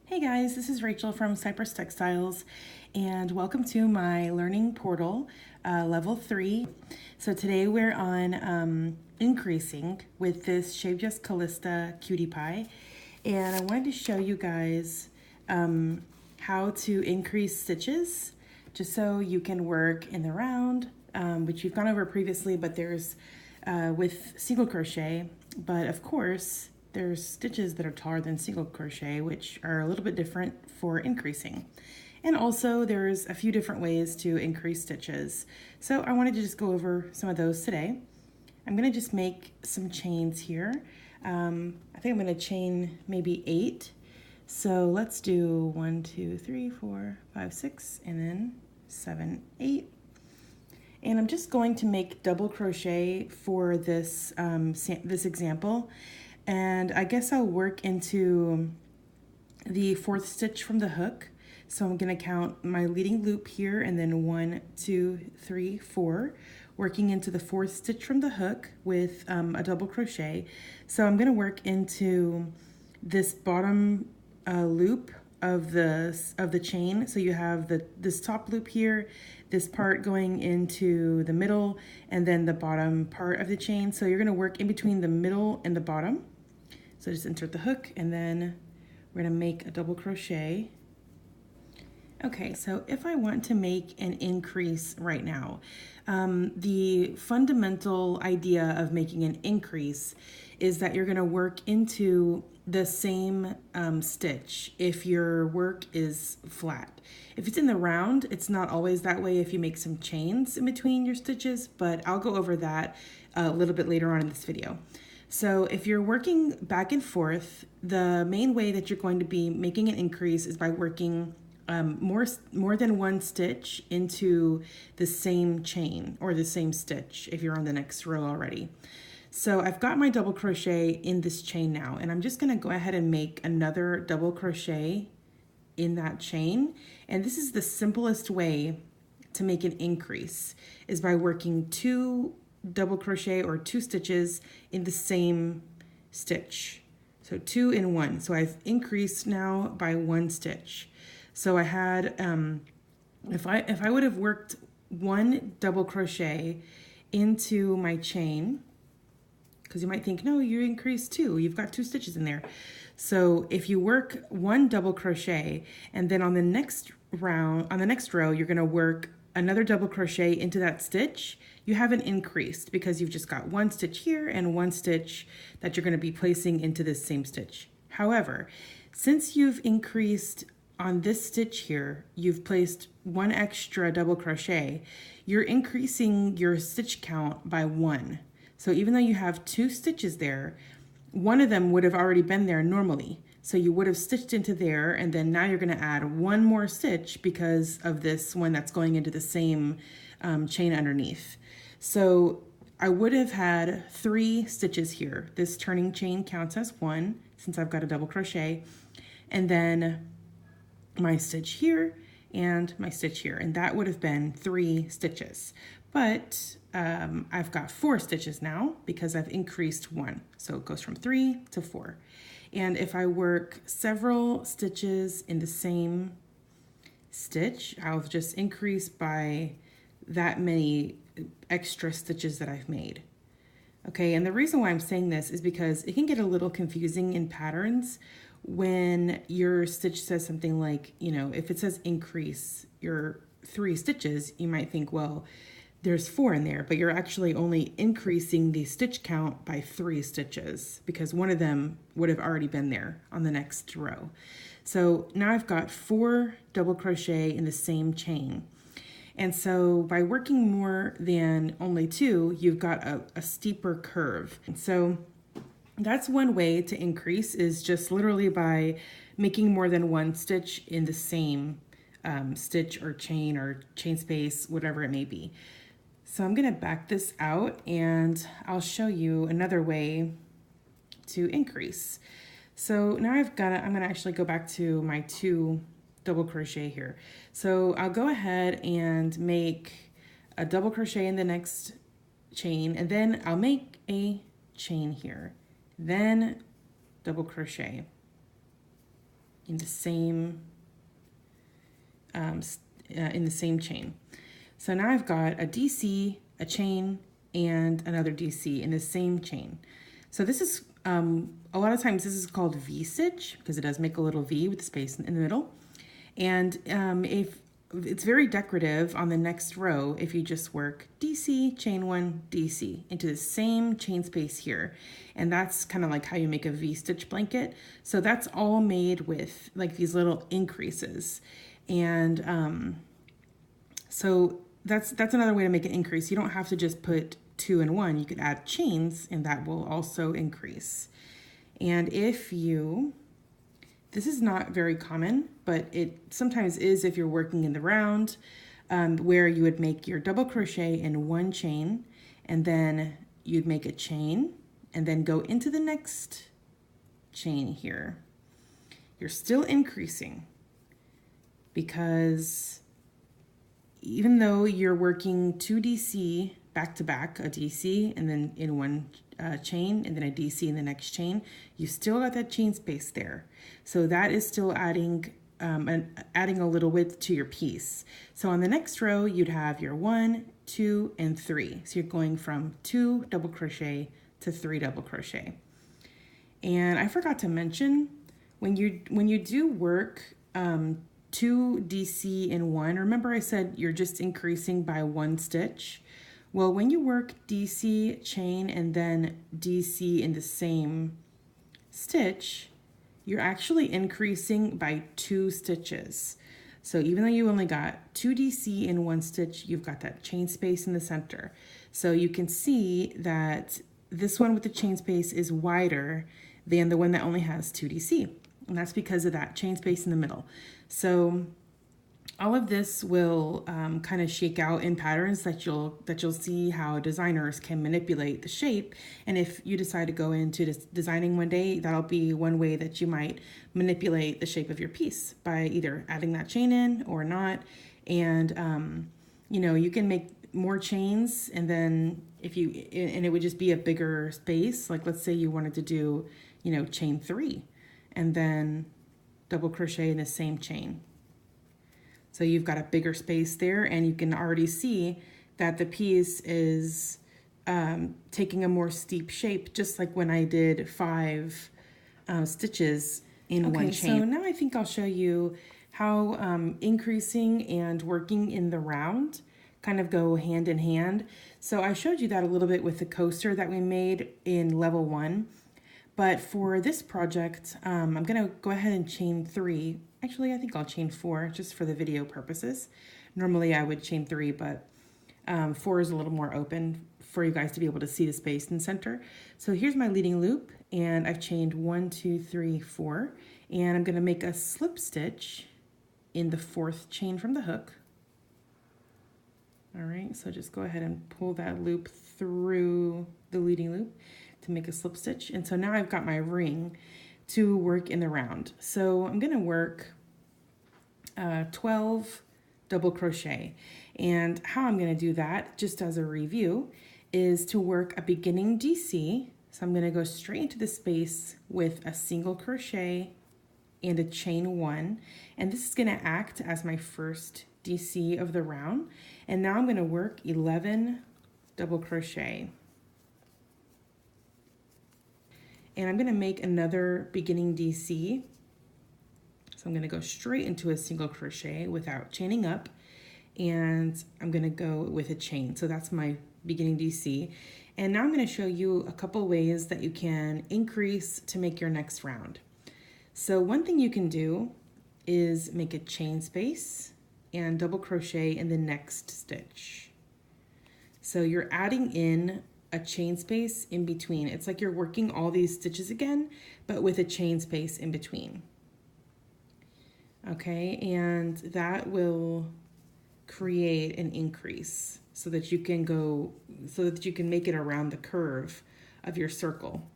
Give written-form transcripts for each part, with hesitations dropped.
Hey guys, this is Rachel from CypressTextiles and welcome to my learning portal, level 3. So today we're on increasing with this Shave Just Callista cutie pie, and I wanted to show you guys how to increase stitches just so you can work in the round, which we've gone over previously, but there's with single crochet, but of course there's stitches that are taller than single crochet, which are a little bit different for increasing. And also there's a few different ways to increase stitches. So I wanted to just go over some of those today. I'm gonna just make some chains here. I think I'm gonna chain maybe 8. So let's do 1, 2, 3, 4, 5, 6, and then 7, 8. And I'm just going to make double crochet for this, this example. And I guess I'll work into the 4th stitch from the hook. So I'm going to count my leading loop here and then 1, 2, 3, 4, working into the 4th stitch from the hook with a double crochet. So I'm going to work into this bottom loop of the chain. So you have this top loop here, this part going into the middle, and then the bottom part of the chain. So you're going to work in between the middle and the bottom. So just insert the hook and then we're going to make a double crochet. Okay, so if I want to make an increase right now, the fundamental idea of making an increase is that you're going to work into the same stitch if your work is flat. If it's in the round, it's not always that way if you make some chains in between your stitches, but I'll go over that a little bit later on in this video. So if you're working back and forth, the main way that you're going to be making an increase is by working more than one stitch into the same chain or the same stitch if you're on the next row already. So I've got my double crochet in this chain now, and I'm just going to go ahead and make another double crochet in that chain. And this is the simplest way to make an increase, is by working 2 double crochet or 2 stitches in the same stitch. So 2 in 1. So I've increased now by 1 stitch. So I had, if I would have worked 1 double crochet into my chain, because you might think, no, you increased 2, you've got 2 stitches in there. So if you work 1 double crochet and then on the next round, on the next row, you're going to work another double crochet into that stitch, you haven't increased because you've just got 1 stitch here and 1 stitch that you're going to be placing into this same stitch. However, since you've increased on this stitch here, you've placed 1 extra double crochet, you're increasing your stitch count by 1. So even though you have 2 stitches there, one of them would have already been there normally. So you would have stitched into there, and then now you're going to add 1 more stitch because of this one that's going into the same chain underneath. So I would have had 3 stitches here. This turning chain counts as 1 since I've got a double crochet, and then my stitch here and my stitch here, and that would have been 3 stitches. But I've got 4 stitches now because I've increased 1. So it goes from 3 to 4. And if I work several stitches in the same stitch, I'll just increase by that many extra stitches that I've made. Okay, and the reason why I'm saying this is because it can get a little confusing in patterns when your stitch says something like, you know, if it says increase your 3 stitches, you might think, well, there's 4 in there, but you're actually only increasing the stitch count by 3 stitches because one of them would have already been there on the next row. So now I've got 4 double crochet in the same chain. And so by working more than only 2, you've got a steeper curve. And so that's one way to increase, is just literally by making more than 1 stitch in the same stitch or chain space, whatever it may be. So I'm going to back this out and I'll show you another way to increase. So now I'm going to actually go back to my 2 double crochet here. So I'll go ahead and make a double crochet in the next chain, and then I'll make a chain here, then double crochet. in the same chain. So now I've got a DC, a chain, and another DC in the same chain. So this is, a lot of times this is called V-stitch because it does make a little V with the space in the middle. And if it's very decorative on the next row if you just work DC, chain 1, DC into the same chain space here. And that's kind of like how you make a V-stitch blanket. So that's all made with like these little increases. And so that's another way to make an increase. You don't have to just put 2 and 1. You could add chains and that will also increase. And if you, this is not very common, but it sometimes is if you're working in the round, where you would make your double crochet in 1 chain, and then you'd make a chain, and then go into the next chain here. You're still increasing because even though you're working 2 DC back to back, a DC and then in 1 chain and then a DC in the next chain, you still got that chain space there. So that is still adding adding a little width to your piece. So on the next row, you'd have your 1, 2, and 3. So you're going from 2 double crochet to 3 double crochet. And I forgot to mention, when you do work 2 DC in 1, remember I said you're just increasing by 1 stitch? Well, when you work DC, chain, and then DC in the same stitch, you're actually increasing by 2 stitches. So even though you only got 2 DC in 1 stitch, you've got that chain space in the center. So you can see that this one with the chain space is wider than the one that only has 2 DC. And that's because of that chain space in the middle. So all of this will kind of shake out in patterns that you'll see how designers can manipulate the shape. And if you decide to go into designing one day, that'll be one way that you might manipulate the shape of your piece by either adding that chain in or not. And you know, you can make more chains, and then and it would just be a bigger space. Like let's say you wanted to do, you know, chain 3 and then double crochet in the same chain. So you've got a bigger space there, and you can already see that the piece is taking a more steep shape, just like when I did 5 stitches in 1 chain. So now I think I'll show you how increasing and working in the round kind of go hand in hand. So I showed you that a little bit with the coaster that we made in level 1. But for this project, I'm gonna go ahead and chain 3. Actually, I think I'll chain 4 just for the video purposes. Normally I would chain 3, but 4 is a little more open for you guys to be able to see the space in the center. So here's my leading loop, and I've chained 1, 2, 3, 4, and I'm gonna make a slip stitch in the 4th chain from the hook. All right, so just go ahead and pull that loop through the leading loop to make a slip stitch. And so now I've got my ring to work in the round. So I'm gonna work 12 double crochet. And how I'm gonna do that, just as a review, is to work a beginning DC. So I'm gonna go straight into the space with a single crochet and a chain 1. And this is gonna act as my first DC of the round. And now I'm gonna work 11 double crochet. And I'm gonna make another beginning DC. So I'm gonna go straight into a single crochet without chaining up, and I'm gonna go with a chain. So that's my beginning DC. And now I'm gonna show you a couple ways that you can increase to make your next round. So one thing you can do is make a chain space and double crochet in the next stitch. So you're adding in a chain space in between. It's like you're working all these stitches again, but with a chain space in between. Okay, and that will create an increase so that you can make it around the curve of your circle.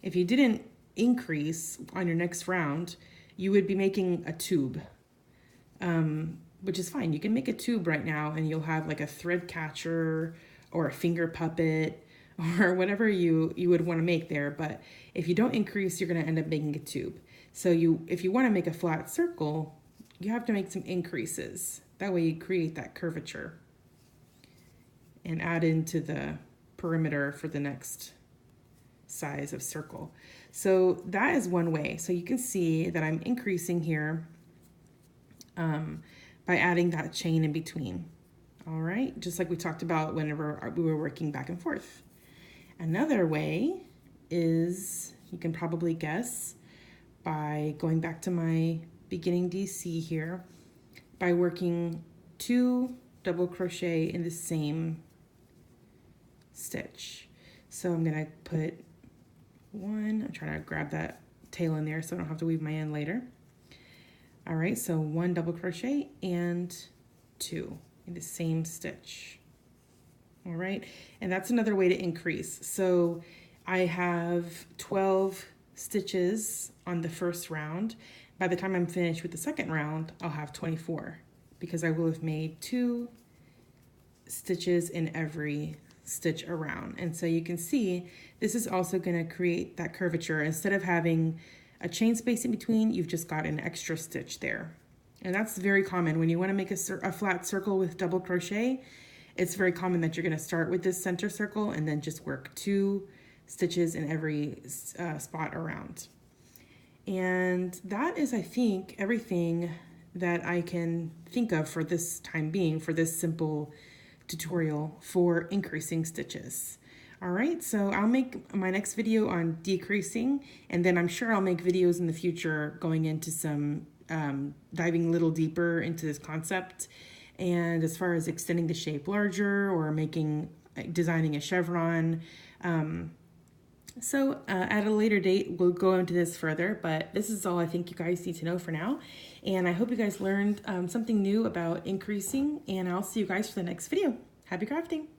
If you didn't increase on your next round, you would be making a tube, which is fine. You can make a tube right now and you'll have like a thread catcher or a finger puppet or whatever you would want to make there. But if you don't increase, you're going to end up making a tube. So if you want to make a flat circle, you have to make some increases. That way you create that curvature and add into the perimeter for the next size of circle. So that is one way. So you can see that I'm increasing here by adding that chain in between. All right, just like we talked about whenever we were working back and forth. Another way is, you can probably guess, by going back to my beginning DC here, by working 2 double crochet in the same stitch. So I'm gonna put 1, I'm trying to grab that tail in there so I don't have to weave my end later. All right, so 1 double crochet and 2 in the same stitch. All right, and that's another way to increase. So I have 12 stitches on the first round. By the time I'm finished with the second round, I'll have 24 because I will have made 2 stitches in every stitch around. And so you can see this is also going to create that curvature. Instead of having a chain space in between, you've just got an extra stitch there. And that's very common when you want to make a flat circle with double crochet. It's very common that you're going to start with this center circle and then just work 2 stitches in every spot around. And that is, I think, everything that I can think of for this time being, for this simple tutorial for increasing stitches. All right, so I'll make my next video on decreasing, and then I'm sure I'll make videos in the future going into some diving a little deeper into this concept, and as far as extending the shape larger or designing a chevron. So at a later date, we'll go into this further, but this is all I think you guys need to know for now. And I hope you guys learned something new about increasing, and I'll see you guys for the next video. Happy crafting!